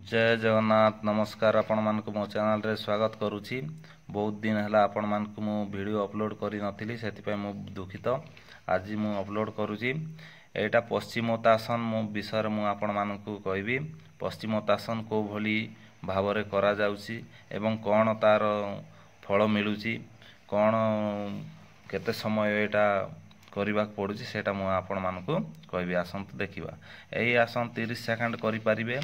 जय जगन्नाथ नमस्कार आपण मानक मो चैनल रे स्वागत करुछि। बहुत दिन हला आपण मानक मु वीडियो अपलोड करि नथिली सेति पय मु दुखित आज मु अपलोड करुछि। एटा पश्चिमोत्तासन मु विषय मु आपण मानक कहबी। पश्चिमोत्तासन को भली भावरे करा जाउछि एवं कोन तार फल मिलुछि कोन केते समय एटा करबा पड़ुछि सेटा मु आपण मानक कहबी। आसन देखिबा एही आसन 30 सेकंड करि परिबे।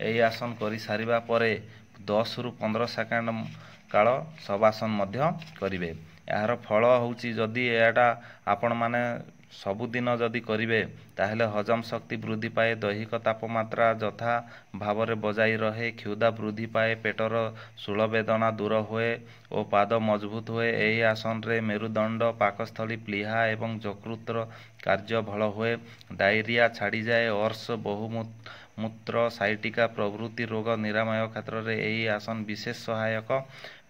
एही आसन करि सारिबा परे 10 रु 15 सेकंड काल शवासन मध्य करिवे। यार फल होउछि जदि एटा आपण माने सबुदिन जदि करिवे ताहेले हजम शक्ति वृद्धि पाए, दैहिक तापमात्रा यथा भावरे बजाई रहे, क्षुधा वृद्धि पाए, पेटर शूल वेदना दूर हुए और पाद मजबूत हुए। एही आसन रे मेरुदंड, पाकस्थली, प्लीहा एवं यकृतर कार्य भल हुए। डायरिया छाड़ी जाए। अर्श, बहुमूत्र, साइटिका प्रभृति रोग निरामय क्षेत्र में एही आसन विशेष सहायक।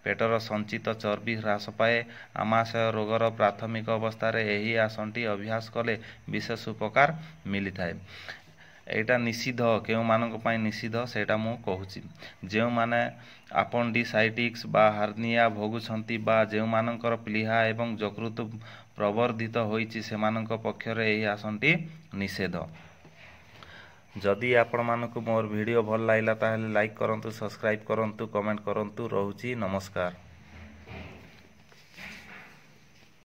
पेटर संचित चर्बी ह्रास पाए। आमाशय रोगर प्राथमिक अवस्था रे एही आसनटी अभ्यास कले विशेष उपकार मिली थाए। एटा निषिद्ध केउ मानक पय निषिद्ध सेटा मु कहूची। जेउ माने अपेंडिसाइटिस बा हार्निया भोगुछंती बा जेउ मानकर प्लीहा एवं यकृत प्रवर्धित होईची से मानक पक्षरे एही आसनटी निषेध। जदि आपण मानक मोर वीडियो भल लागला ताहेले लाइक करंतु, सब्सक्राइब करंतु, कमेंट करंतु। रहूची नमस्कार।